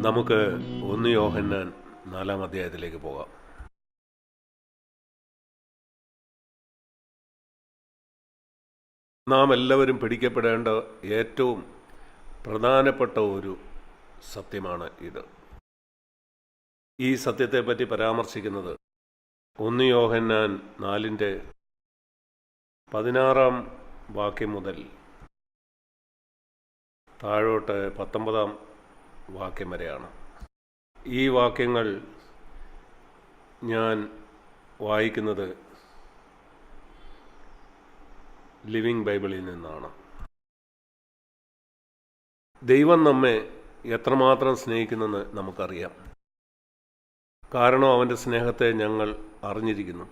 നമുക്ക് 1 യോഹന്നാൻ 4-ാം അധ്യായത്തിലേക്ക് പോകാം. നാം എല്ലാവരും പിടിക്കപ്പെടേണ്ട ഏറ്റവും പ്രധാനപ്പെട്ട ഒരു സത്യമാണ് ഇത്. ഈ സത്യത്തെപ്പറ്റി പരാമർശിക്കുന്നത് 1 യോഹന്നാൻ 4-ന്റെ 16-ാം വാക്യം മുതൽ താഴോട്ട് 19-ാം വാക്യം വരെയാണ്. ഈ വാക്യങ്ങൾ ഞാൻ വായിക്കുന്നത് ലിവിങ് ബൈബിളിൽ നിന്നാണ്. ദൈവം നമ്മെ എത്രമാത്രം സ്നേഹിക്കുന്നെന്ന് നമുക്കറിയാം. കാരണം അവൻ്റെ സ്നേഹത്തെ ഞങ്ങൾ അറിഞ്ഞിരിക്കുന്നു,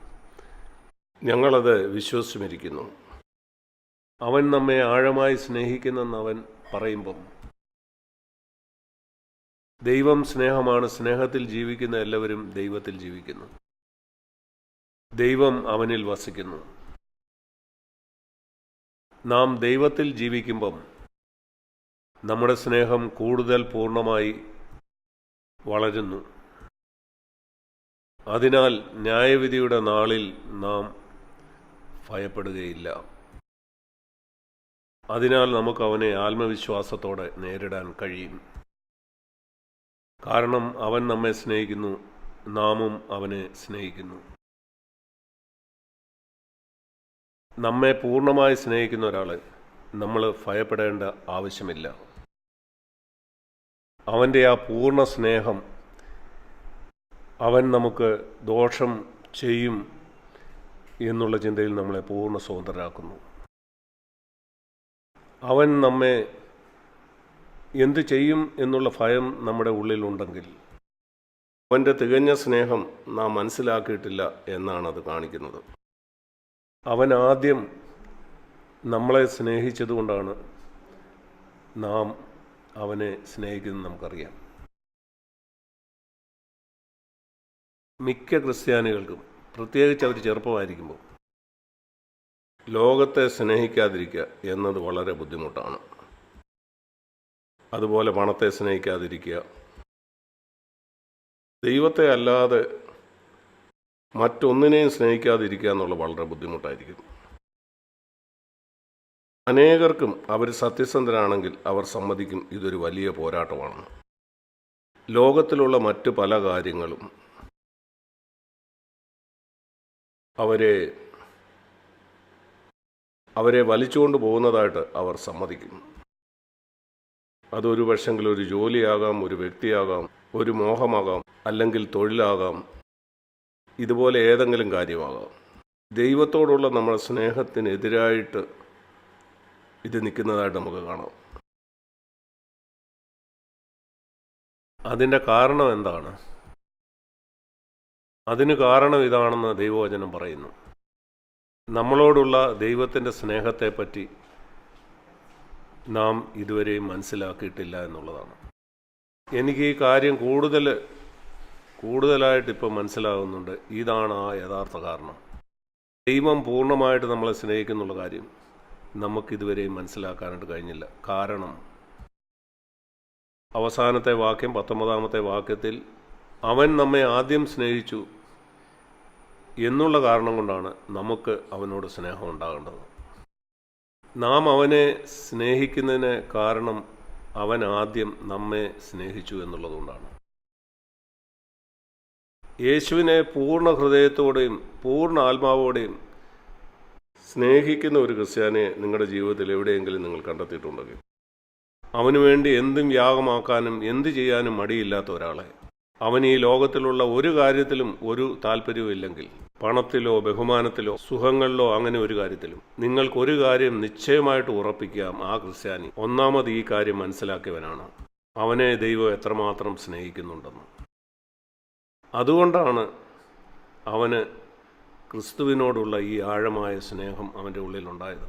ഞങ്ങളത് വിശ്വസിച്ചിരിക്കുന്നു. അവൻ നമ്മെ ആഴമായി സ്നേഹിക്കുന്നെന്ന് അവൻ പറയുമ്പം, ദൈവം സ്നേഹമാണ്, സ്നേഹത്തിൽ ജീവിക്കുന്ന എല്ലാവരും ദൈവത്തിൽ ജീവിക്കുന്നു, ദൈവം അവനിൽ വസിക്കുന്നു. നാം ദൈവത്തിൽ ജീവിക്കുമ്പം നമ്മുടെ സ്നേഹം കൂടുതൽ പൂർണ്ണമായി വളരുന്നു. അതിനാൽ ന്യായവിധിയുടെ നാളിൽ നാം ഭയപ്പെടുകയില്ല. അതിനാൽ നമുക്ക് അവനെ ആത്മവിശ്വാസത്തോടെ നേരിടാൻ കഴിയും. കാരണം അവൻ നമ്മെ സ്നേഹിക്കുന്നു, നാമും അവനെ സ്നേഹിക്കുന്നു. നമ്മെ പൂർണ്ണമായി സ്നേഹിക്കുന്ന ഒരാളെ നമ്മൾ ഭയപ്പെടേണ്ട ആവശ്യമില്ല. അവൻ്റെ ആ പൂർണ്ണ സ്നേഹം അവൻ നമുക്ക് ദോഷം ചെയ്യും എന്നുള്ള ചിന്തയിൽ നമ്മളെ പൂർണ്ണ സ്വതന്ത്രരാക്കുന്നു. അവൻ നമ്മെ എന്ത് ചെയ്യും എന്നുള്ള ഭയം നമ്മുടെ ഉള്ളിലുണ്ടെങ്കിൽ അവൻ്റെ തികഞ്ഞ സ്നേഹം നാം മനസ്സിലാക്കിയിട്ടില്ല എന്നാണ് അത് കാണിക്കുന്നത്. അവൻ ആദ്യം നമ്മളെ സ്നേഹിച്ചതുകൊണ്ടാണ് നാം അവനെ സ്നേഹിക്കുന്നത് നമുക്കറിയാം. മിക്ക ക്രിസ്ത്യാനികൾക്കും, പ്രത്യേകിച്ച് അവർ ചെറുപ്പമായിരിക്കുമ്പോൾ, ലോകത്തെ സ്നേഹിക്കാതിരിക്കുക എന്നത് വളരെ ബുദ്ധിമുട്ടാണ്. അതുപോലെ പണത്തെ സ്നേഹിക്കാതിരിക്കുക, ദൈവത്തെ അല്ലാതെ മറ്റൊന്നിനെയും സ്നേഹിക്കാതിരിക്കുക എന്നുള്ള വളരെ ബുദ്ധിമുട്ടായിരിക്കും. അനേകർക്കും അവർ സത്യസന്ധരാണെങ്കിൽ അവർ സമ്മതിക്കും ഇതൊരു വലിയ പോരാട്ടമാണ്. ലോകത്തിലുള്ള മറ്റു പല കാര്യങ്ങളും അവരെ വലിച്ചുകൊണ്ട് പോകുന്നതായിട്ട് അവർ സമ്മതിക്കും. അതൊരു പക്ഷെങ്കിൽ ഒരു ജോലിയാകാം, ഒരു വ്യക്തിയാകാം, ഒരു മോഹമാകാം, അല്ലെങ്കിൽ തൊഴിലാകാം, ഇതുപോലെ ഏതെങ്കിലും കാര്യമാകാം. ദൈവത്തോടുള്ള നമ്മുടെ സ്നേഹത്തിനെതിരായിട്ട് ഇത് നിൽക്കുന്നതായിട്ട് നമുക്ക് കാണാം. അതിൻ്റെ കാരണം എന്താണ്? അതിന് കാരണം ഇതാണെന്ന് ദൈവവചനം പറയുന്നു. നമ്മളോടുള്ള ദൈവത്തിൻ്റെ സ്നേഹത്തെപ്പറ്റി നാം ഇതുവരെയും മനസ്സിലാക്കിയിട്ടില്ല എന്നുള്ളതാണ്. എനിക്ക് ഈ കാര്യം കൂടുതലായിട്ട് ഇപ്പം മനസ്സിലാകുന്നുണ്ട്. ഇതാണ് ആ യഥാർത്ഥ കാരണം. ദൈവം പൂർണ്ണമായിട്ട് നമ്മളെ സ്നേഹിക്കുന്നുള്ള കാര്യം നമുക്കിതുവരെയും മനസ്സിലാക്കാനായിട്ട് കഴിഞ്ഞില്ല. കാരണം അവസാനത്തെ വാക്യം, 19-ാമത്തെ വാക്യത്തിൽ അവൻ നമ്മെ ആദ്യം സ്നേഹിച്ചു എന്നുള്ള കാരണം കൊണ്ടാണ് നമുക്ക് അവനോട് സ്നേഹം ഉണ്ടാകേണ്ടത്. നാം അവനെ സ്നേഹിക്കുന്നതിന് കാരണം അവൻ ആദ്യം നമ്മെ സ്നേഹിച്ചു എന്നുള്ളതുകൊണ്ടാണ്. യേശുവിനെ പൂർണ്ണ ഹൃദയത്തോടെയും പൂർണ്ണ ആത്മാവോടെയും സ്നേഹിക്കുന്ന ഒരു ക്രിസ്ത്യാനിയെ നിങ്ങളുടെ ജീവിതത്തിൽ എവിടെയെങ്കിലും നിങ്ങൾ കണ്ടെത്തിയിട്ടുണ്ടെങ്കിൽ, അവന് വേണ്ടി എന്തും യാഗമാക്കാനും എന്ത് ചെയ്യാനും മടിയില്ലാത്ത ഒരാളെ, അവൻ ഈ ലോകത്തിലുള്ള ഒരു കാര്യത്തിലും ഒരു താല്പര്യവും ഇല്ലെങ്കിൽ, പണത്തിലോ ബഹുമാനത്തിലോ സുഖങ്ങളിലോ അങ്ങനെ ഒരു കാര്യത്തിലും, നിങ്ങൾക്കൊരു കാര്യം നിശ്ചയമായിട്ട് ഉറപ്പിക്കാം, ആ ക്രിസ്ത്യാനി ഒന്നാമത് ഈ കാര്യം മനസ്സിലാക്കിയവനാണ്, അവനെ ദൈവം എത്രമാത്രം സ്നേഹിക്കുന്നുണ്ടെന്ന്. അതുകൊണ്ടാണ് അവന് ക്രിസ്തുവിനോടുള്ള ഈ ആഴമായ സ്നേഹം അവൻ്റെ ഉള്ളിലുണ്ടായത്.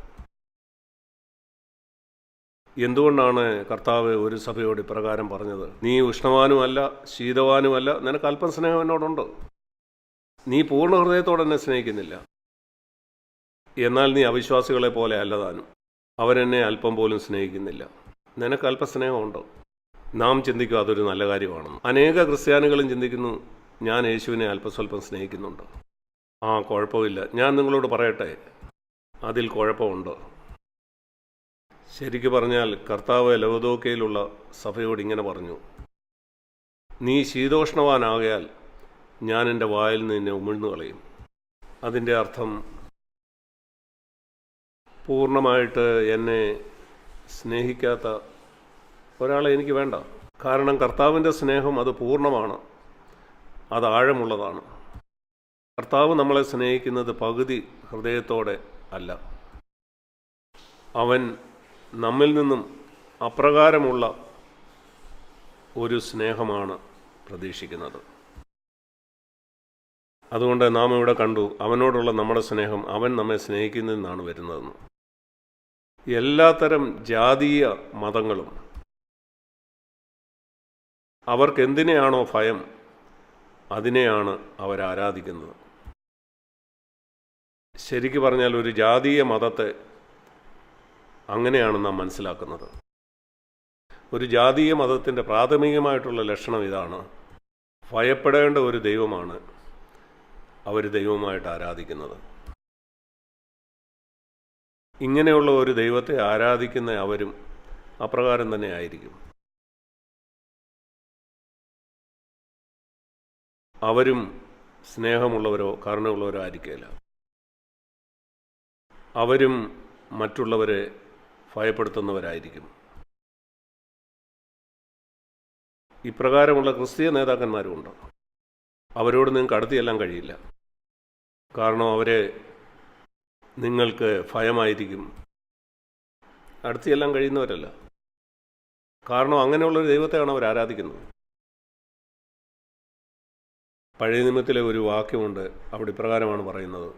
എന്തുകൊണ്ടാണ് കർത്താവ് ഒരു സഭയോട് ഇപ്രകാരം പറഞ്ഞത്? നീ ഉഷ്ണവാനുമല്ല ശീതവാനുമല്ല, നിനക്ക് അല്പം സ്നേഹം എന്നോടുണ്ട്. നീ പൂർണ്ണ ഹൃദയത്തോടെ എന്നെ സ്നേഹിക്കുന്നില്ല, എന്നാൽ നീ അവിശ്വാസികളെ പോലെ അല്ലതാനും. അവരെന്നെ അല്പം പോലും സ്നേഹിക്കുന്നില്ല. നിനക്ക് അല്പസ്നേഹമുണ്ടോ? നാം ചിന്തിക്കും അതൊരു നല്ല കാര്യമാണെന്ന്. അനേക ക്രിസ്ത്യാനികളും ചിന്തിക്കുന്നു ഞാൻ യേശുവിനെ അല്പസ്വല്പം സ്നേഹിക്കുന്നുണ്ട്. കുഴപ്പമില്ല. ഞാൻ നിങ്ങളോട് പറയട്ടെ, അതിൽ കുഴപ്പമുണ്ട്. ശരിക്കു പറഞ്ഞാൽ കർത്താവ് ലവദോക്കയിലുള്ള സഭയോട് ഇങ്ങനെ പറഞ്ഞു, നീ ശീതോഷ്ണവാനാകയാൽ ഞാൻ എൻ്റെ വായിൽ നിന്ന് നിന്നെ ഉമിഴ്ന്നു കളയും. അതിൻ്റെ അർത്ഥം പൂർണ്ണമായിട്ട് എന്നെ സ്നേഹിക്കാത്ത ഒരാളെ എനിക്ക് വേണ്ട. കാരണം കർത്താവിൻ്റെ സ്നേഹം അത് പൂർണ്ണമാണ്, അത് ആഴമുള്ളതാണ്. കർത്താവ് നമ്മളെ സ്നേഹിക്കുന്നത് പകുതി ഹൃദയത്തോടെ അല്ല. അവൻ നമ്മിൽ നിന്നും അപ്രകാരമുള്ള ഒരു സ്നേഹമാണ് പ്രതീക്ഷിക്കുന്നത്. അതുകൊണ്ട് നാം ഇവിടെ കണ്ടു അവനോടുള്ള നമ്മുടെ സ്നേഹം അവൻ നമ്മെ സ്നേഹിക്കുന്നതിൽ നിന്നാണ് വരുന്നതെന്ന്. എല്ലാത്തരം ജാതീയ മതങ്ങളും അവർക്കെന്തിനെയാണോ ഭയം അതിനെയാണ് അവരാരാധിക്കുന്നത്. ശരിക്കു പറഞ്ഞാൽ ഒരു ജാതീയ മതത്തെ അങ്ങനെയാണ് നാം മനസ്സിലാക്കുന്നത്. ഒരു ജാതീയ മതത്തിൻ്റെ പ്രാഥമികമായിട്ടുള്ള ലക്ഷണം ഇതാണ്: ഭയപ്പെടേണ്ട ഒരു ദൈവമാണ് അവർ ദൈവമായിട്ട് ആരാധിക്കുന്നത്. ഇങ്ങനെയുള്ള ഒരു ദൈവത്തെ ആരാധിക്കുന്ന അവരും അപ്രകാരം തന്നെ ആയിരിക്കും. അവരും സ്നേഹമുള്ളവരോ കരുണയുള്ളവരോ ആയിരിക്കില്ല. അവരും മറ്റുള്ളവരെ ഭയപ്പെടുത്തുന്നവരായിരിക്കും. ഇപ്രകാരമുള്ള ക്രിസ്തീയ നേതാക്കന്മാരുമുണ്ട്. അവരോട് നിങ്ങൾക്ക് അടുത്തെല്ലാം കഴിയില്ല. കാരണം അവരെ നിങ്ങൾക്ക് ഭയമായിരിക്കും. അടുത്തെല്ലാം കഴിയുന്നവരല്ല. കാരണം അങ്ങനെയുള്ളൊരു ദൈവത്തെയാണ് അവർ ആരാധിക്കുന്നത്. പഴയ നിയമത്തിലെ ഒരു വാക്യമുണ്ട്, അവിടെ ഇപ്രകാരമാണ് പറയുന്നത്.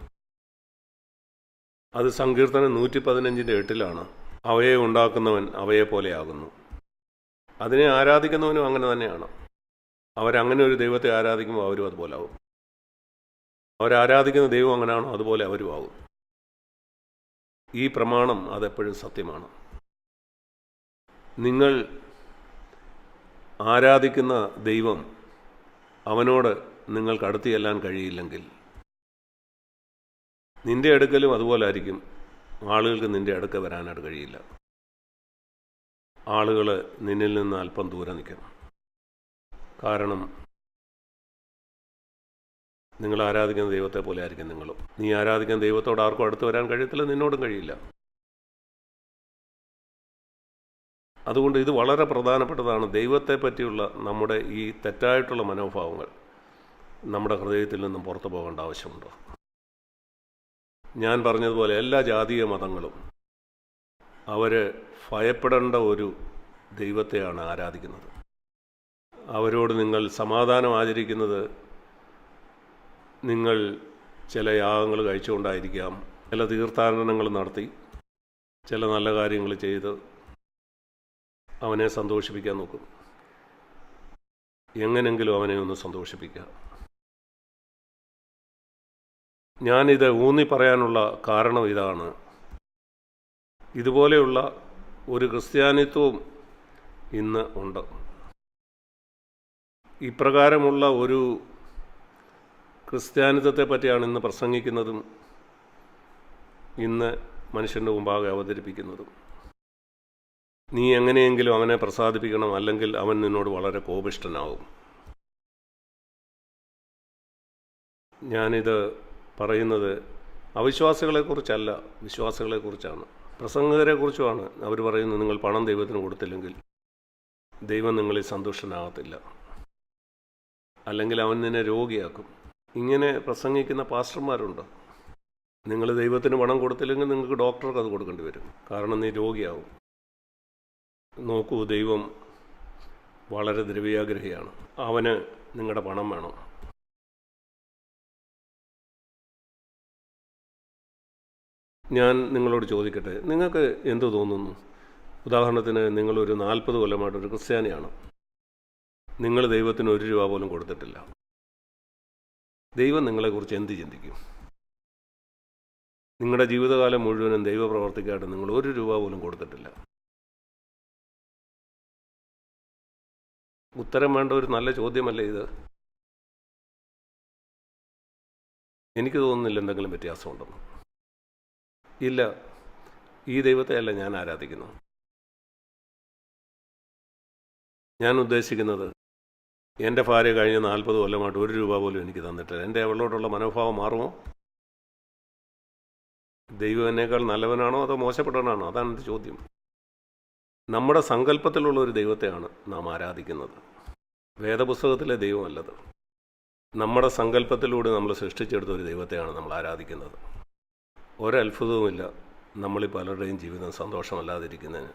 അത് സങ്കീർത്തനം 115:8 അവയെ ഉണ്ടാക്കുന്നവൻ അവയെ പോലെയാകുന്നു. അതിനെ ആരാധിക്കുന്നവനും അങ്ങനെ തന്നെയാണ്. അവരങ്ങനെ ഒരു ദൈവത്തെ ആരാധിക്കുമ്പോൾ അവരും അതുപോലെ ആവും. അവരാരാധിക്കുന്ന ദൈവം അങ്ങനെയാണോ അതുപോലെ അവരും ആവും. ഈ പ്രമാണം അതെപ്പോഴും സത്യമാണ്. നിങ്ങൾ ആരാധിക്കുന്ന ദൈവം അവനോട് നിങ്ങൾക്ക് അടുത്ത് ചെല്ലാൻ കഴിയില്ലെങ്കിൽ നിന്റെ അടുക്കലും അതുപോലെ ആയിരിക്കും. ആളുകൾക്ക് നിന്റെ അടുക്ക വരാനായിട്ട് കഴിയില്ല. ആളുകൾ നിന്നിൽ നിന്ന് അല്പം ദൂരെ നിൽക്കണം. കാരണം നിങ്ങൾ ആരാധിക്കുന്ന ദൈവത്തെ പോലെ ആയിരിക്കും നിങ്ങളും. നീ ആരാധിക്കുന്ന ദൈവത്തോട് ആർക്കും അടുത്ത് വരാൻ കഴിയത്തില്ല, നിന്നോടും കഴിയില്ല. അതുകൊണ്ട് ഇത് വളരെ പ്രധാനപ്പെട്ടതാണ്. ദൈവത്തെ പറ്റിയുള്ള നമ്മുടെ ഈ തെറ്റായിട്ടുള്ള മനോഭാവങ്ങൾ നമ്മുടെ ഹൃദയത്തിൽ നിന്നും പുറത്തു പോകേണ്ട ആവശ്യമുണ്ട്. ഞാൻ പറഞ്ഞതുപോലെ എല്ലാ ജാതീയ മതങ്ങളും അവർ ഭയപ്പെടേണ്ട ഒരു ദൈവത്തെയാണ് ആരാധിക്കുന്നത്. അവരോട് നിങ്ങൾ സമാധാനം ആചരിക്കുന്നത് നിങ്ങൾ ചില യാഗങ്ങൾ കഴിച്ചുകൊണ്ടായിരിക്കാം, ചില തീർത്ഥാടനങ്ങൾ നടത്തി, ചില നല്ല കാര്യങ്ങൾ ചെയ്ത് അവനെ സന്തോഷിപ്പിക്കാൻ നോക്കും. എങ്ങനെങ്കിലും അവനെ ഒന്ന് സന്തോഷിപ്പിക്കുക. ഞാനിത് ഊന്നി പറയാനുള്ള കാരണം ഇതാണ്. ഇതുപോലെയുള്ള ഒരു ക്രിസ്ത്യാനിത്വവും ഇന്ന് ഉണ്ട്. ഇപ്രകാരമുള്ള ഒരു ക്രിസ്ത്യാനിത്വത്തെ പറ്റിയാണ് ഇന്ന് പ്രസംഗിക്കുന്നതും ഇന്ന് മനുഷ്യൻ്റെ മുമ്പാകെ അവതരിപ്പിക്കുന്നതും. നീ എങ്ങനെയെങ്കിലും അവനെ പ്രസാദിപ്പിക്കണം, അല്ലെങ്കിൽ അവൻ നിന്നോട് വളരെ കോപിഷ്ഠനാവും. ഞാനിത് പറയുന്നത് അവിശ്വാസികളെക്കുറിച്ചല്ല, വിശ്വാസികളെക്കുറിച്ചാണ്. പ്രസംഗകരെക്കുറിച്ചുമാണ്. അവർ പറയുന്നത് നിങ്ങൾ പണം ദൈവത്തിന് കൊടുത്തില്ലെങ്കിൽ ദൈവം നിങ്ങളിൽ സന്തുഷ്ടനാകത്തില്ല, അല്ലെങ്കിൽ അവൻ നിന്നെ രോഗിയാക്കും. ഇങ്ങനെ പ്രസംഗിക്കുന്ന പാസ്റ്റർമാരുണ്ട്. നിങ്ങൾ ദൈവത്തിന് പണം കൊടുത്തില്ലെങ്കിൽ നിങ്ങൾക്ക് ഡോക്ടർക്ക് അത് കൊടുക്കേണ്ടി വരും, കാരണം നീ രോഗിയാവും. നോക്കൂ, ദൈവം വളരെ ദ്രവ്യാഗ്രഹിയാണ്. അവന് നിങ്ങളുടെ പണം വേണം. ഞാൻ നിങ്ങളോട് ചോദിക്കട്ടെ, നിങ്ങൾക്ക് എന്തു തോന്നുന്നു? ഉദാഹരണത്തിന് നിങ്ങളൊരു 40 കൊല്ലമായിട്ടൊരു ക്രിസ്ത്യാനിയാണ്. നിങ്ങൾ ദൈവത്തിന് 1 രൂപ പോലും കൊടുത്തിട്ടില്ല. ദൈവം നിങ്ങളെക്കുറിച്ച് എന്ത് ചിന്തിക്കും? നിങ്ങളുടെ ജീവിതകാലം മുഴുവനും ദൈവപ്രവർത്തിക്കായിട്ട് നിങ്ങൾ 1 രൂപ പോലും കൊടുത്തിട്ടില്ല. ഉത്തരം വേണ്ട ഒരു നല്ല ചോദ്യമല്ലേ ഇത്? എനിക്ക് തോന്നുന്നില്ല എന്തെങ്കിലും വ്യത്യാസമുണ്ടെന്ന്. ഇല്ല, ഈ ദൈവത്തെയല്ല ഞാൻ ആരാധിക്കുന്നത്. ഞാൻ ഉദ്ദേശിക്കുന്നത്, എൻ്റെ ഭാര്യ കഴിഞ്ഞ 40 കൊല്ലമായിട്ട് 1 രൂപ പോലും എനിക്ക് തന്നിട്ടില്ല. എൻ്റെ അവളോടുള്ള മനോഭാവം മാറുമോ? ദൈവം എന്നേക്കാൾ നല്ലവനാണോ അതോ മോശപ്പെട്ടവനാണോ? അതാണ് എൻ്റെ ചോദ്യം. നമ്മുടെ സങ്കല്പത്തിലുള്ള ഒരു ദൈവത്തെയാണ് നാം ആരാധിക്കുന്നത്, വേദപുസ്തകത്തിലെ ദൈവമല്ലത്. നമ്മുടെ സങ്കല്പത്തിലൂടെ നമ്മൾ സൃഷ്ടിച്ചെടുത്ത ഒരു ദൈവത്തെയാണ് നമ്മൾ ആരാധിക്കുന്നത്. ഒരത്ഭുതവുമില്ല നമ്മളിൽ പലരുടെയും ജീവിതം സന്തോഷമല്ലാതിരിക്കുന്നതിന്.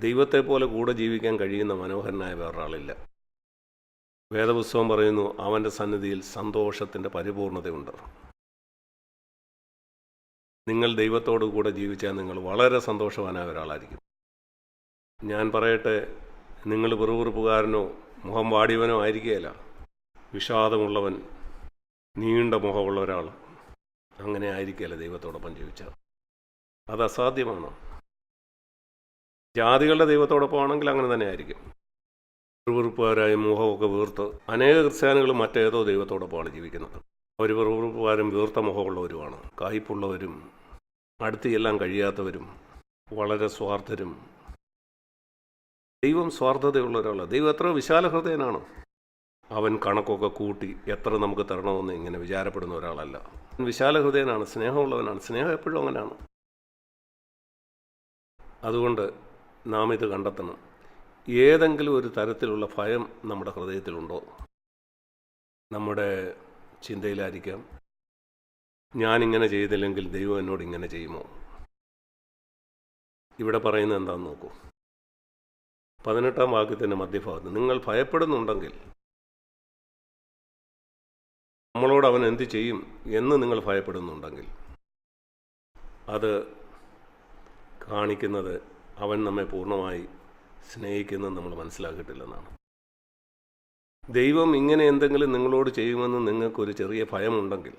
ദൈവത്തെ പോലെ കൂടെ ജീവിക്കാൻ കഴിയുന്ന മനോഹരനായ വേറൊരാളില്ല. വേദപുസ്തകം പറയുന്നു, അവൻ്റെ സന്നിധിയിൽ സന്തോഷത്തിൻ്റെ പരിപൂർണതയുണ്ട്. നിങ്ങൾ ദൈവത്തോടു കൂടെ ജീവിച്ചാൽ നിങ്ങൾ വളരെ സന്തോഷവാനായ ഒരാളായിരിക്കും. ഞാൻ പറയട്ടെ, നിങ്ങൾ വെറുവെറുപ്പുകാരനോ മുഖം വാടിയവനോ ആയിരിക്കുകയില്ല. വിഷാദമുള്ളവൻ, നീണ്ട മുഖമുള്ള ഒരാൾ, അങ്ങനെ ആയിരിക്കുകയില്ല ദൈവത്തോടൊപ്പം ജീവിച്ചാൽ. അത് അസാധ്യമാണ്. ജാതികളുടെ ദൈവത്തോടൊപ്പം ആണെങ്കിൽ അങ്ങനെ തന്നെ ആയിരിക്കും. വെറുവെറുപ്പുകാരായി മുഖമൊക്കെ വീർത്ത് അനേക ക്രിസ്ത്യാനികൾ മറ്റേതോ ദൈവത്തോടൊപ്പമാണ് ജീവിക്കുന്നത്. അവർ വെറുവെറുപ്പുകാരും വീർത്ത മുഖമുള്ളവരുമാണ്, കായ്പുള്ളവരും അടുത്ത് ചെല്ലാൻ കഴിയാത്തവരും വളരെ സ്വാർത്ഥരും. ദൈവം സ്വാർത്ഥതയുള്ള ഒരാളാണ്. ദൈവം എത്ര വിശാല ഹൃദയനാണ്. അവൻ കണക്കൊക്കെ കൂട്ടി എത്ര നമുക്ക് തരണമെന്ന് ഇങ്ങനെ വിചാരപ്പെടുന്ന ഒരാളല്ല. വിശാല ഹൃദയനാണ്, സ്നേഹമുള്ളവനാണ്. സ്നേഹം എപ്പോഴും അങ്ങനെയാണ്. അതുകൊണ്ട് നാം ഇത് കണ്ടെത്തണം. ഏതെങ്കിലും ഒരു തരത്തിലുള്ള ഭയം നമ്മുടെ ഹൃദയത്തിലുണ്ടോ? നമ്മുടെ ചിന്തയിലായിരിക്കാം, ഞാനിങ്ങനെ ചെയ്തില്ലെങ്കിൽ ദൈവം എന്നോട് ഇങ്ങനെ ചെയ്യുമോ? ഇവിടെ പറയുന്നത് എന്താണെന്ന് നോക്കൂ. 18-ാം വാക്യത്തിൻ്റെ മധ്യഭാഗത്ത്, നിങ്ങൾ ഭയപ്പെടുന്നുണ്ടെങ്കിൽ, നമ്മളോട് അവൻ എന്ത് ചെയ്യും എന്ന് നിങ്ങൾ ഭയപ്പെടുന്നുണ്ടെങ്കിൽ, അത് കാണിക്കുന്നത് അവൻ നമ്മെ പൂർണ്ണമായി സ്നേഹിക്കുന്നത് നമ്മൾ മനസ്സിലാക്കിയിട്ടില്ലെന്നാണ്. ദൈവം ഇങ്ങനെ എന്തെങ്കിലും നിങ്ങളോട് ചെയ്യുമെന്ന് നിങ്ങൾക്കൊരു ചെറിയ ഭയമുണ്ടെങ്കിൽ,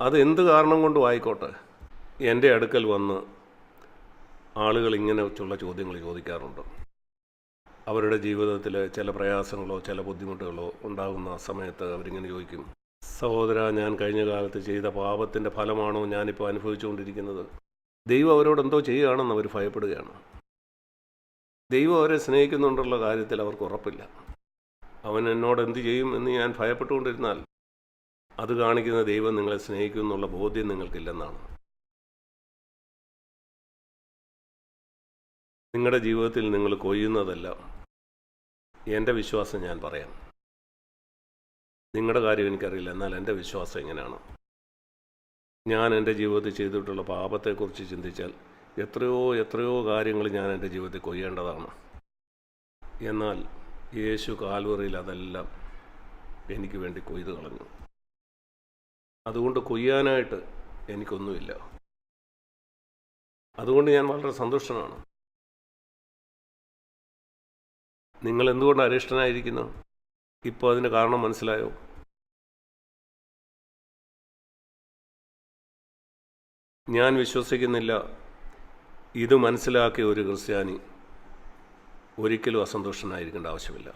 അത് എന്ത് കാരണം കൊണ്ടും ആയിക്കോട്ടെ, എൻ്റെ അടുക്കൽ വന്ന് ആളുകൾ ഇങ്ങനെയുള്ള ചോദ്യങ്ങൾ ചോദിക്കാറുണ്ട്. അവരുടെ ജീവിതത്തിൽ ചില പ്രയാസങ്ങളോ ചില ബുദ്ധിമുട്ടുകളോ ഉണ്ടാകുന്ന സമയത്ത് അവരിങ്ങനെ ചോദിക്കും, സഹോദര, ഞാൻ കഴിഞ്ഞ കാലത്ത് ചെയ്ത പാപത്തിൻ്റെ ഫലമാണോ ഞാനിപ്പോൾ അനുഭവിച്ചുകൊണ്ടിരിക്കുന്നത്? ദൈവം അവരോട് എന്തോ ചെയ്യുകയാണെന്ന് അവർ ഭയപ്പെടുകയാണ്. ദൈവം അവരെ സ്നേഹിക്കുന്നുണ്ടുള്ള കാര്യത്തിൽ അവർക്ക് ഉറപ്പില്ല. അവൻ എന്നോട് എന്ത് ചെയ്യും എന്ന് ഞാൻ ഭയപ്പെട്ടുകൊണ്ടിരുന്നാൽ അത് കാണിക്കുന്ന ദൈവം നിങ്ങളെ സ്നേഹിക്കുമെന്നുള്ള ബോധ്യം നിങ്ങൾക്കില്ലെന്നാണ്. നിങ്ങളുടെ ജീവിതത്തിൽ നിങ്ങൾ കൊയ്യുന്നതെല്ലാം, എൻ്റെ വിശ്വാസം ഞാൻ പറയാം, നിങ്ങളുടെ കാര്യം എനിക്കറിയില്ല, എന്നാൽ എൻ്റെ വിശ്വാസം എങ്ങനെയാണ്. ഞാൻ എൻ്റെ ജീവിതത്തിൽ ചെയ്തിട്ടുള്ള പാപത്തെക്കുറിച്ച് ചിന്തിച്ചാൽ എത്രയോ കാര്യങ്ങൾ ഞാൻ എൻ്റെ ജീവിതത്തിൽ കൊയ്യേണ്ടതാണ്. എന്നാൽ യേശു കാൽവറിയിൽ അതെല്ലാം എനിക്ക് വേണ്ടി കൊയ്തു കളഞ്ഞു. അതുകൊണ്ട് കൊയ്യാനായിട്ട് എനിക്കൊന്നുമില്ല. അതുകൊണ്ട് ഞാൻ വളരെ സന്തുഷ്ടനാണ്. നിങ്ങൾ എന്തുകൊണ്ട് അരിഷ്ടനായിരിക്കുന്നു? ഇപ്പോൾ അതിന് കാരണം മനസ്സിലായോ? ഞാൻ വിശ്വസിക്കുന്നില്ല ഇത് മനസ്സിലാക്കിയ ഒരു ക്രിസ്ത്യാനി ഒരിക്കലും അസന്തുഷ്ടനായിരിക്കേണ്ട ആവശ്യമില്ല.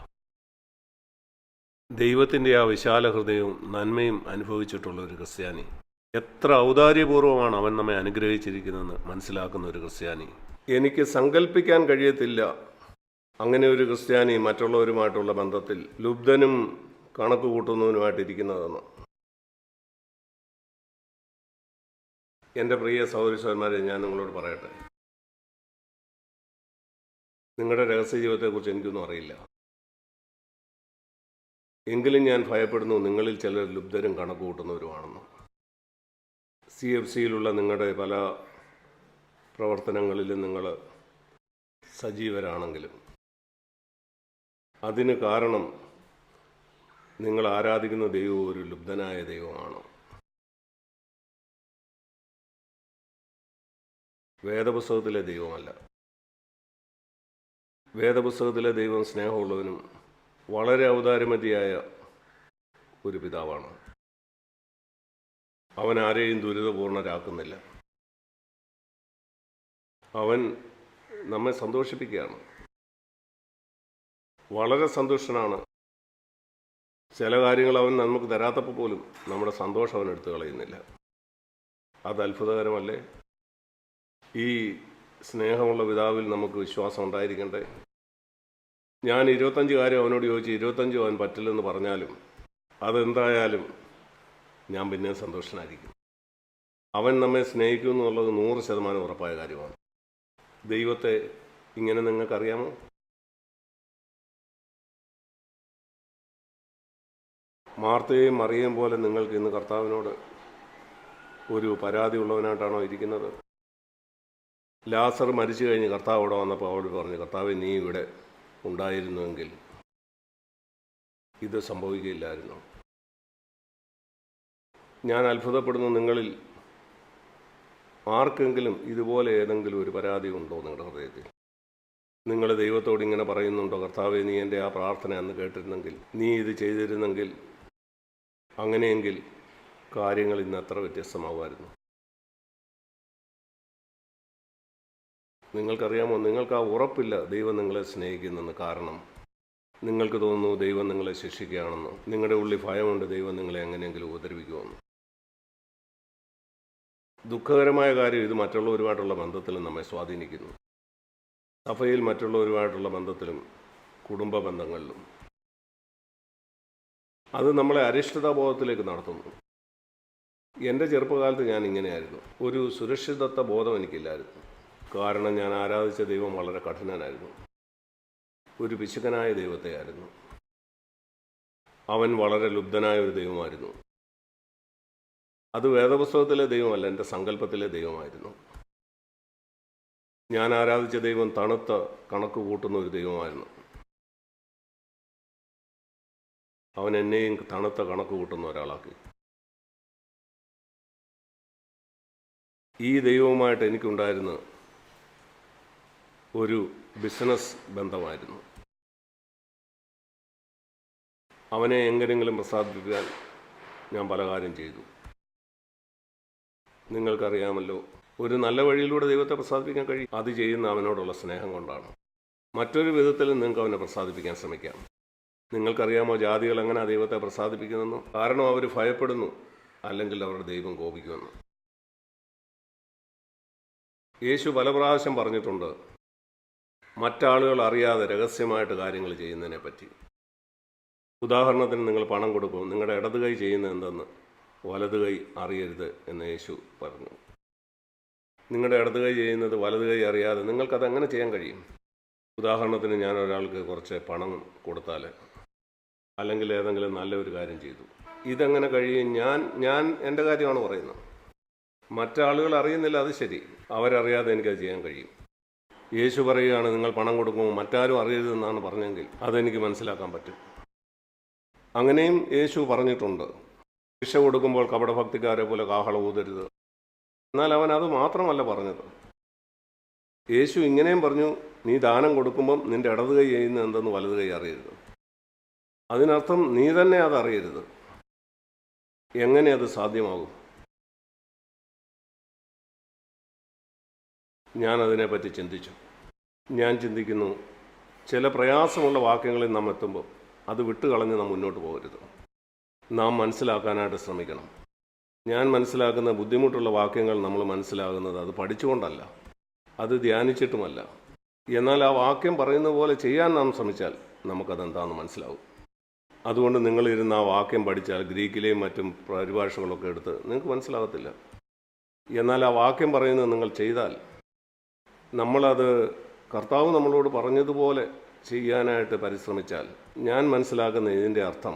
ദൈവത്തിൻ്റെ ആ വിശാല ഹൃദയവും നന്മയും അനുഭവിച്ചിട്ടുള്ള ഒരു ക്രിസ്ത്യാനി, എത്ര ഔദാര്യപൂർവ്വമാണ് അവൻ നമ്മെ അനുഗ്രഹിച്ചിരിക്കുന്നതെന്ന് മനസ്സിലാക്കുന്ന ഒരു ക്രിസ്ത്യാനി, എനിക്ക് സങ്കല്പിക്കാൻ കഴിയത്തില്ല അങ്ങനെ ഒരു ക്രിസ്ത്യാനി മറ്റുള്ളവരുമായിട്ടുള്ള ബന്ധത്തിൽ ലുബ്ധനും കണക്ക് കൂട്ടുന്നവനുമായിട്ടിരിക്കുന്നതെന്ന്. എൻ്റെ പ്രിയ സഹോദരീസഹോദരന്മാരെ, ഞാൻ നിങ്ങളോട് പറയട്ടെ, നിങ്ങളുടെ രഹസ്യ ജീവിതത്തെക്കുറിച്ച് എനിക്കൊന്നും അറിയില്ല. എങ്കിലും ഞാൻ ഭയപ്പെടുന്നു നിങ്ങളിൽ ചിലർ ലുബ്ധരും കണക്ക് കൂട്ടുന്നവരുമാണെന്ന്. CFCയിലുള്ള നിങ്ങളുടെ പല പ്രവർത്തനങ്ങളിലും നിങ്ങൾ സജീവരാണെങ്കിലും അതിന് കാരണം നിങ്ങൾ ആരാധിക്കുന്ന ദൈവം ഒരു ലുബ്ധനായ ദൈവമാണ്. വേദപുസ്തകത്തിലെ ദൈവമല്ല. വേദപുസ്തകത്തിലെ ദൈവം സ്നേഹമുള്ളവനും വളരെ ഔദാര്യമതിയായ ഒരു പിതാവാണ്. അവൻ ആരെയും ദുരിതപൂർണരാക്കുന്നില്ല. അവൻ നമ്മെ സന്തോഷിപ്പിക്കുകയാണ്. വളരെ സന്തുഷ്ടനാണ്. ചില കാര്യങ്ങൾ അവൻ നമുക്ക് തരാത്തപ്പോൾ പോലും നമ്മുടെ സന്തോഷം അവൻ എടുത്തു കളയുന്നില്ല. അത് അത്ഭുതകരമല്ലേ? ഈ സ്നേഹമുള്ള പിതാവിൽ നമുക്ക് വിശ്വാസം ഉണ്ടായിരിക്കണ്ടേ? ഞാൻ 25 കാര്യം അവനോട് ചോദിച്ച് 25 അവൻ പറ്റില്ലെന്ന് പറഞ്ഞാലും അതെന്തായാലും ഞാൻ പിന്നെ സന്തോഷനായിരിക്കും. അവൻ നമ്മെ സ്നേഹിക്കും എന്നുള്ളത് 100% ഉറപ്പായ കാര്യമാണ്. ദൈവത്തെ ഇങ്ങനെ നിങ്ങൾക്കറിയാമോ? മാർത്തയും മറിയയും പോലെ നിങ്ങൾക്ക് ഇന്ന് കർത്താവിനോട് ഒരു പരാതി ഉള്ളവനായിട്ടാണോ ഇരിക്കുന്നത്? ലാസർ മരിച്ചു കഴിഞ്ഞ് കർത്താവ് അവിടെ വന്നപ്പോൾ അവരോട് പറഞ്ഞു, കർത്താവെ, നീ ഇവിടെ ഉണ്ടായിരുന്നുവെങ്കിൽ ഇത് സംഭവിക്കില്ലായിരുന്നു. ഞാൻ അത്ഭുതപ്പെടുന്നു, നിങ്ങളിൽ ആർക്കെങ്കിലും ഇതുപോലെ ഏതെങ്കിലും ഒരു പരാതി ഉണ്ടോ നിങ്ങളുടെ ഹൃദയത്തിൽ? നിങ്ങൾ ദൈവത്തോട് ഇങ്ങനെ പറയുന്നുണ്ടോ, കർത്താവെ, നീ എൻ്റെ ആ പ്രാർത്ഥന അന്ന് കേട്ടിരുന്നെങ്കിൽ, നീ ഇത് ചെയ്തിരുന്നെങ്കിൽ, അങ്ങനെയെങ്കിൽ കാര്യങ്ങൾ ഇന്ന് എത്ര വ്യത്യസ്തമാകുമായിരുന്നു? നിങ്ങൾക്കറിയാമോ, നിങ്ങൾക്ക് ആ ഉറപ്പില്ല ദൈവം നിങ്ങളെ സ്നേഹിക്കുന്നെന്ന്. കാരണം നിങ്ങൾക്ക് തോന്നുന്നു ദൈവം നിങ്ങളെ ശിക്ഷിക്കുകയാണെന്ന്. നിങ്ങളുടെ ഉള്ളിൽ ഭയമുണ്ട് ദൈവം നിങ്ങളെ എങ്ങനെയെങ്കിലും ഉപദ്രവിക്കുമെന്ന്. ദുഃഖകരമായ കാര്യം, ഇത് മറ്റുള്ളവരുമായിട്ടുള്ള ബന്ധത്തിലും നമ്മെ സ്വാധീനിക്കുന്നു. സഭയിൽ മറ്റുള്ളവരുമായിട്ടുള്ള ബന്ധത്തിലും കുടുംബ ബന്ധങ്ങളിലും അത് നമ്മളെ അരിഷ്ടതാബോധത്തിലേക്ക് നടത്തുന്നു. എൻ്റെ ചെറുപ്പകാലത്ത് ഞാൻ ഇങ്ങനെയായിരുന്നു. ഒരു സുരക്ഷിതത്വ ബോധം എനിക്കില്ലായിരുന്നു. കാരണം ഞാൻ ആരാധിച്ച ദൈവം വളരെ കഠിനനായിരുന്നു. ഒരു പിശുക്കനായ ദൈവത്തെയായിരുന്നു. അവൻ വളരെ ലുബ്ധനായ ഒരു ദൈവമായിരുന്നു. അത് വേദപുസ്തകത്തിലെ ദൈവമല്ല, എൻ്റെ സങ്കല്പത്തിലെ ദൈവമായിരുന്നു. ഞാൻ ആരാധിച്ച ദൈവം തണുത്ത കണക്ക് കൂട്ടുന്ന ഒരു ദൈവമായിരുന്നു. അവൻ എന്നെയും തണുത്ത കണക്ക് കൂട്ടുന്ന ഒരാളാക്കി. ഈ ദൈവവുമായിട്ട് എനിക്കുണ്ടായിരുന്ന ഒരു ബിസിനസ് ബന്ധമായിരുന്നു. അവനെ എങ്ങനെയെങ്കിലും പ്രസാദിപ്പിക്കാൻ ഞാൻ പല കാര്യം ചെയ്തു. നിങ്ങൾക്കറിയാമല്ലോ, ഒരു നല്ല വഴിയിലൂടെ ദൈവത്തെ പ്രസാദിപ്പിക്കാൻ കഴിയും. അത് ചെയ്യുന്ന അവനോടുള്ള സ്നേഹം കൊണ്ടാണ്. മറ്റൊരു വിധത്തിലും നിങ്ങൾക്ക് അവനെ പ്രസാദിപ്പിക്കാൻ ശ്രമിക്കാം. നിങ്ങൾക്കറിയാമോ ജാതികൾ എങ്ങനെ ദൈവത്തെ പ്രസാദിപ്പിക്കുന്നെന്ന്? കാരണം അവർ ഭയപ്പെടുന്നു, അല്ലെങ്കിൽ അവരുടെ ദൈവം കോപിക്കുമെന്ന്. യേശു പല പ്രാവശ്യം പറഞ്ഞിട്ടുണ്ട് മറ്റാളുകൾ അറിയാതെ രഹസ്യമായിട്ട് കാര്യങ്ങൾ ചെയ്യുന്നതിനെ പറ്റി. ഉദാഹരണത്തിന്, നിങ്ങൾ പണം കൊടുക്കും, നിങ്ങളുടെ ഇടത് കൈ ചെയ്യുന്നത് എന്തെന്ന് വലത് കൈ അറിയരുത് എന്ന് യേശു പറഞ്ഞു. നിങ്ങളുടെ ഇടത് കൈ ചെയ്യുന്നത് വലത് കൈ അറിയാതെ നിങ്ങൾക്കത് എങ്ങനെ ചെയ്യാൻ കഴിയും? ഉദാഹരണത്തിന്, ഞാൻ ഒരാൾക്ക് കുറച്ച് പണം കൊടുത്താൽ, അല്ലെങ്കിൽ ഏതെങ്കിലും നല്ലൊരു കാര്യം ചെയ്തു, ഇതെങ്ങനെ കഴിയും? ഞാൻ എൻ്റെ കാര്യമാണ് പറയുന്നത്. മറ്റാളുകൾ അറിയുന്നില്ല, അത് ശരി, അവരറിയാതെ എനിക്കത് ചെയ്യാൻ കഴിയും. യേശു പറയുകയാണ്, നിങ്ങൾ പണം കൊടുക്കുമ്പോൾ മറ്റാരും അറിയരുതെന്നാണ് പറഞ്ഞെങ്കിൽ അതെനിക്ക് മനസ്സിലാക്കാൻ പറ്റും. അങ്ങനെയും യേശു പറഞ്ഞിട്ടുണ്ട്, ശിക്ഷ കൊടുക്കുമ്പോൾ കപടഭക്തിക്കാരെ പോലെ കാഹളം ഊതരുത്. എന്നാൽ അവൻ അത് മാത്രമല്ല പറഞ്ഞത്. യേശു ഇങ്ങനെയും പറഞ്ഞു, നീ ദാനം കൊടുക്കുമ്പം നിന്റെ ഇടത് കൈ ചെയ്യുന്നത് എന്തെന്ന് വലത് കൈ അറിയരുത്. അതിനർത്ഥം നീ തന്നെ അത് അറിയരുത്. എങ്ങനെ അത് സാധ്യമാകും? ഞാൻ അതിനെപ്പറ്റി ചിന്തിച്ചു. ഞാൻ ചിന്തിക്കുന്നു, ചില പ്രയാസമുള്ള വാക്യങ്ങളിൽ നാം എത്തുമ്പോൾ അത് വിട്ടുകളഞ്ഞ് നാം മുന്നോട്ട് പോകരുത്. നാം മനസ്സിലാക്കാനായിട്ട് ശ്രമിക്കണം. ഞാൻ മനസ്സിലാക്കുന്ന ബുദ്ധിമുട്ടുള്ള വാക്യങ്ങൾ നമ്മൾ മനസ്സിലാകുന്നത് അത് പഠിച്ചുകൊണ്ടല്ല, അത് ധ്യാനിച്ചിട്ടുമല്ല. എന്നാൽ ആ വാക്യം പറയുന്ന പോലെ ചെയ്യാൻ നാം ശ്രമിച്ചാൽ നമുക്കതെന്താണെന്ന് മനസ്സിലാവും. അതുകൊണ്ട് നിങ്ങളിരുന്ന് ആ വാക്യം പഠിച്ചാൽ ഗ്രീക്കിലെയും മറ്റും പരിഭാഷകളൊക്കെ എടുത്ത് നിങ്ങൾക്ക് മനസ്സിലാകത്തില്ല. എന്നാൽ ആ വാക്യം പറയുന്നത് നിങ്ങൾ ചെയ്താൽ, നമ്മളത് കർത്താവ് നമ്മളോട് പറഞ്ഞതുപോലെ ചെയ്യാനായിട്ട് പരിശ്രമിച്ചാൽ, ഞാൻ മനസ്സിലാക്കുന്ന ഇതിൻ്റെ അർത്ഥം,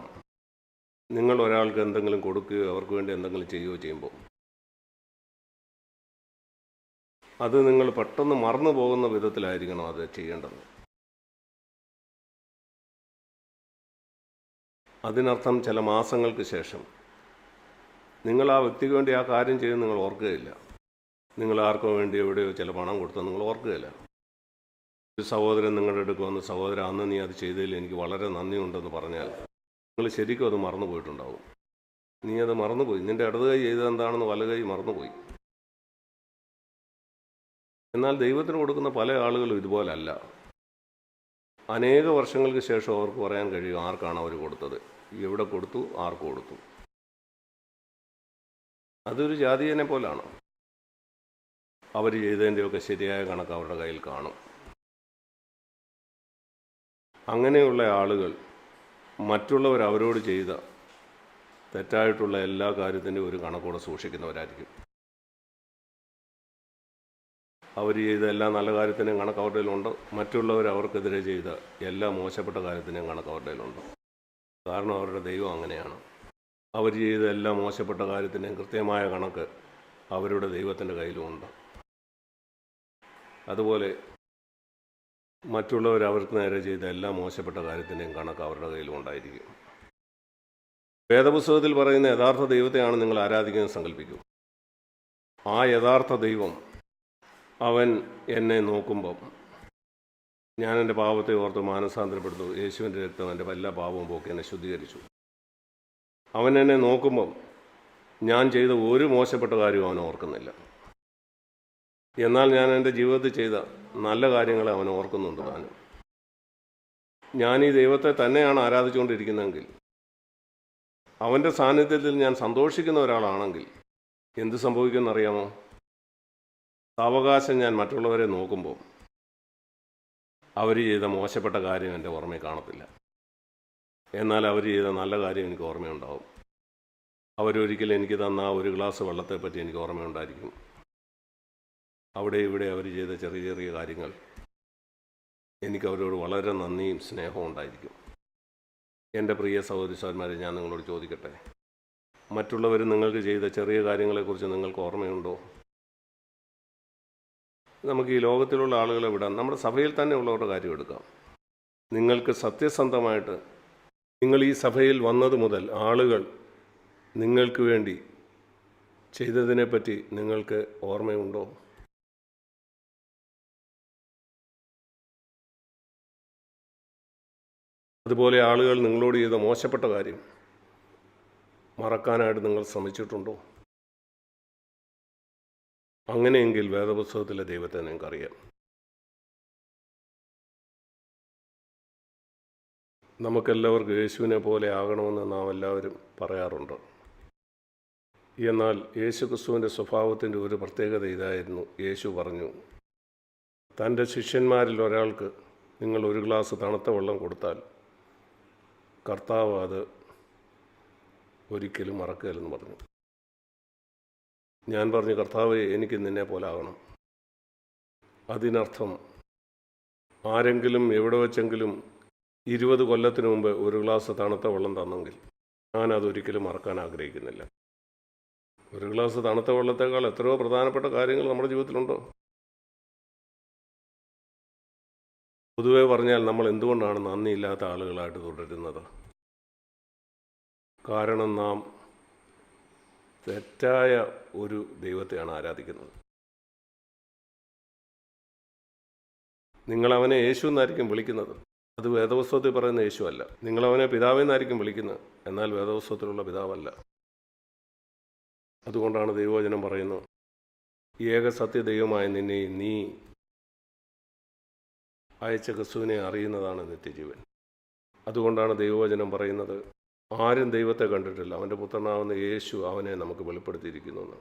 നിങ്ങൾ ഒരാൾക്ക് എന്തെങ്കിലും കൊടുക്കുകയോ അവർക്ക് വേണ്ടി എന്തെങ്കിലും ചെയ്യുകയോ ചെയ്യുമ്പോൾ അത് നിങ്ങൾ പെട്ടെന്ന് മറന്നു പോകുന്ന വിധത്തിലായിരിക്കണം അത് ചെയ്യേണ്ടത്. അതിനർത്ഥം ചില മാസങ്ങൾക്ക് ശേഷം നിങ്ങൾ ആ വ്യക്തിക്ക് വേണ്ടി ആ കാര്യം ചെയ്യുന്നത് നിങ്ങൾ ഓർക്കുകയില്ല. നിങ്ങൾ ആർക്കോ വേണ്ടി എവിടെയോ ചില പണം കൊടുത്താൽ നിങ്ങൾ ഓർക്കുകയില്ല. ഒരു സഹോദരൻ നിങ്ങളുടെ അടുക്ക് വന്ന്, സഹോദരൻ, അന്ന് നീ അത് ചെയ്തതിൽ എനിക്ക് വളരെ നന്ദിയുണ്ടെന്ന് പറഞ്ഞാൽ നിങ്ങൾ ശരിക്കും അത് മറന്നു പോയിട്ടുണ്ടാവും. നീ അത് മറന്നുപോയി. നിൻ്റെ ഇടത് കൈ ചെയ്തത് എന്താണെന്ന് വല കൈ മറന്നുപോയി. എന്നാൽ ദൈവത്തിന് കൊടുക്കുന്ന പല ആളുകളും ഇതുപോലല്ല. അനേക വർഷങ്ങൾക്ക് ശേഷം അവർക്ക് പറയാൻ കഴിയും ആർക്കാണ് അവർ കൊടുത്തത്, എവിടെ കൊടുത്തു, ആർക്ക് കൊടുത്തു. അതൊരു ജാതീയനെ പോലാണ്. അവർ ചെയ്തതിൻ്റെയൊക്കെ ശരിയായ കണക്ക് അവരുടെ കയ്യിൽ കാണും. അങ്ങനെയുള്ള ആളുകൾ മറ്റുള്ളവർ അവരോട് ചെയ്ത തെറ്റായിട്ടുള്ള എല്ലാ കാര്യത്തിൻ്റെയും ഒരു കണക്കോടെ സൂക്ഷിക്കുന്നവരായിരിക്കും. അവർ ചെയ്ത എല്ലാ നല്ല കാര്യത്തിൻ്റെയും കണക്ക് അവരുടെ കയ്യിലുണ്ട്. മറ്റുള്ളവർ അവർക്കെതിരെ ചെയ്ത എല്ലാ മോശപ്പെട്ട കാര്യത്തിൻ്റെയും കണക്ക് അവരുടെ കയ്യിലുണ്ട്. കാരണം അവരുടെ ദൈവം അങ്ങനെയാണ്. അവർ ചെയ്ത എല്ലാ മോശപ്പെട്ട കാര്യത്തിൻ്റെയും കൃത്യമായ കണക്ക് അവരുടെ ദൈവത്തിൻ്റെ കയ്യിലുമുണ്ട്. അതുപോലെ മറ്റുള്ളവർ അവർക്ക് നേരെ ചെയ്ത എല്ലാ മോശപ്പെട്ട കാര്യത്തിൻ്റെയും കണക്ക് അവരുടെ കയ്യിലും ഉണ്ടായിരിക്കും. വേദപുസ്തകത്തിൽ പറയുന്ന യഥാർത്ഥ ദൈവത്തെയാണ് നിങ്ങൾ ആരാധിക്കുന്നത് സങ്കല്പിക്കൂ. ആ യഥാർത്ഥ ദൈവം അവൻ എന്നെ നോക്കുമ്പം ഞാൻ എൻ്റെ പാപത്തെ ഓർത്ത് മാനസാന്തരപ്പെടുത്തു. യേശുവിൻ്റെ രക്തം എൻ്റെ എല്ലാ പാപവും പോക്കി എന്നെ ശുദ്ധീകരിച്ചു. അവൻ എന്നെ നോക്കുമ്പം ഞാൻ ചെയ്ത ഒരു മോശപ്പെട്ട കാര്യവും അവൻ ഓർക്കുന്നില്ല. എന്നാൽ ഞാൻ എൻ്റെ ജീവിതത്തിൽ ചെയ്ത നല്ല കാര്യങ്ങളെ അവൻ ഓർക്കുന്നുണ്ട്. ഞാൻ ഈ ദൈവത്തെ തന്നെയാണ് ആരാധിച്ചുകൊണ്ടിരിക്കുന്നതെങ്കിൽ, അവൻ്റെ സാന്നിധ്യത്തിൽ ഞാൻ സന്തോഷിക്കുന്ന ഒരാളാണെങ്കിൽ എന്ത് സംഭവിക്കുമെന്നറിയാമോ? സാവകാശം ഞാൻ മറ്റുള്ളവരെ നോക്കുമ്പോൾ അവർ ചെയ്ത മോശപ്പെട്ട കാര്യം എൻ്റെ ഓർമ്മയിൽ കാണത്തില്ല. എന്നാൽ അവർ ചെയ്ത നല്ല കാര്യം എനിക്ക് ഓർമ്മയുണ്ടാവും. അവരൊരിക്കലും എനിക്ക് തന്ന ആ ഒരു ഗ്ലാസ് വെള്ളത്തെപ്പറ്റി എനിക്ക് ഓർമ്മയുണ്ടായിരിക്കും. അവിടെ ഇവിടെ അവർ ചെയ്ത ചെറിയ ചെറിയ കാര്യങ്ങൾ എനിക്ക് അവരോട് വളരെ നന്ദിയും സ്നേഹവും ഉണ്ടായിരിക്കും. എൻ്റെ പ്രിയ സഹോദരിമാരെ, ഞാൻ നിങ്ങളോട് ചോദിക്കട്ടെ, മറ്റുള്ളവർ നിങ്ങൾക്ക് ചെയ്ത ചെറിയ കാര്യങ്ങളെക്കുറിച്ച് നിങ്ങൾക്ക് ഓർമ്മയുണ്ടോ? നമുക്ക് ഈ ലോകത്തിലുള്ള ആളുകളെ വിടാം. നമ്മുടെ സഭയിൽ തന്നെ ഉള്ളവരുടെ കാര്യം എടുക്കാം. നിങ്ങൾക്ക് സത്യസന്ധമായിട്ട് നിങ്ങൾ ഈ സഭയിൽ വന്നത് മുതൽ ആളുകൾ നിങ്ങൾക്ക് വേണ്ടി ചെയ്തതിനെപ്പറ്റി നിങ്ങൾക്ക് ഓർമ്മയുണ്ടോ? അതുപോലെ ആളുകൾ നിങ്ങളോട് ചെയ്ത മോശപ്പെട്ട കാര്യം മറക്കാനായിട്ട് നിങ്ങൾ ശ്രമിച്ചിട്ടുണ്ടോ? അങ്ങനെയെങ്കിൽ വേദപുസ്തകത്തിലെ ദൈവത്തെ നിങ്ങൾക്കറിയാം. നമുക്കെല്ലാവർക്കും യേശുവിനെ പോലെ ആകണമെന്ന് നാം എല്ലാവരും പറയാറുണ്ട്. എന്നാൽ യേശു ക്രിസ്തുവിൻ്റെ സ്വഭാവത്തിൻ്റെ ഒരു പ്രത്യേകത ഇതായിരുന്നു. യേശു പറഞ്ഞു, തൻ്റെ ശിഷ്യന്മാരിൽ ഒരാൾക്ക് നിങ്ങൾ ഒരു ഗ്ലാസ് തണുത്ത വെള്ളം കൊടുത്താൽ കർത്താവ് അത് ഒരിക്കലും മറക്കുകയില്ലെന്ന് പറഞ്ഞു. ഞാൻ പറഞ്ഞു, കർത്താവ് എനിക്ക് നിന്നെ പോലെ ആകണം. അതിനർത്ഥം ആരെങ്കിലും എവിടെ വെച്ചെങ്കിലും 20 കൊല്ലത്തിന് മുമ്പ് ഒരു ഗ്ലാസ് തണുത്ത വെള്ളം തന്നെങ്കിൽ ഞാനതൊരിക്കലും മറക്കാൻ ആഗ്രഹിക്കുന്നില്ല. ഒരു ഗ്ലാസ് തണുത്ത വെള്ളത്തേക്കാൾ എത്രയോ പ്രധാനപ്പെട്ട കാര്യങ്ങൾ നമ്മുടെ ജീവിതത്തിലുണ്ടോ? പൊതുവെ പറഞ്ഞാൽ നമ്മൾ എന്തുകൊണ്ടാണ് നന്ദിയില്ലാത്ത ആളുകളായിട്ട് തുടരുന്നത്? കാരണം നാം തെറ്റായ ഒരു ദൈവത്തെയാണ് ആരാധിക്കുന്നത്. നിങ്ങളവനെ യേശു എന്നായിരിക്കും വിളിക്കുന്നത്. അത് വേദപുസ്തകത്തിൽ പറയുന്ന യേശു അല്ല. നിങ്ങളവനെ പിതാവെന്നായിരിക്കും വിളിക്കുന്നത്. എന്നാൽ വേദപുസ്തകത്തിലുള്ള പിതാവല്ല. അതുകൊണ്ടാണ് ദൈവവചനം പറയുന്നത്, ഏക സത്യദൈവമായ നിന്നെ നീ അയച്ച ക്രിസ്തുവിനെ അറിയുന്നതാണ് നിത്യജീവൻ. അതുകൊണ്ടാണ് ദൈവവചനം പറയുന്നത്, ആരും ദൈവത്തെ കണ്ടിട്ടില്ല, അവൻ്റെ പുത്രനാവുന്ന യേശു അവനെ നമുക്ക് വെളിപ്പെടുത്തിയിരിക്കുന്നു.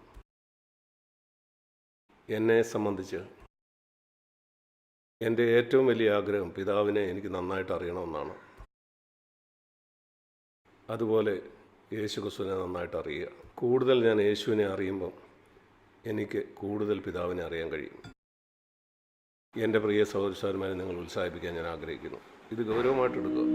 എന്നെ സംബന്ധിച്ച് എൻ്റെ ഏറ്റവും വലിയ ആഗ്രഹം പിതാവിനെ എനിക്ക് നന്നായിട്ട് അറിയണമെന്നാണ്. അതുപോലെ യേശു ക്രിസ്തുവിനെ നന്നായിട്ട് അറിയുക. കൂടുതൽ ഞാൻ യേശുവിനെ അറിയുമ്പം എനിക്ക് കൂടുതൽ പിതാവിനെ അറിയാൻ കഴിയും. എൻ്റെ പ്രിയ സഹോദരന്മാരെ നിങ്ങൾ ഉത്സാഹിപ്പിക്കാൻ ഞാൻ ആഗ്രഹിക്കുന്നു. ഇത് ഗൗരവമായിട്ടെടുക്കുക.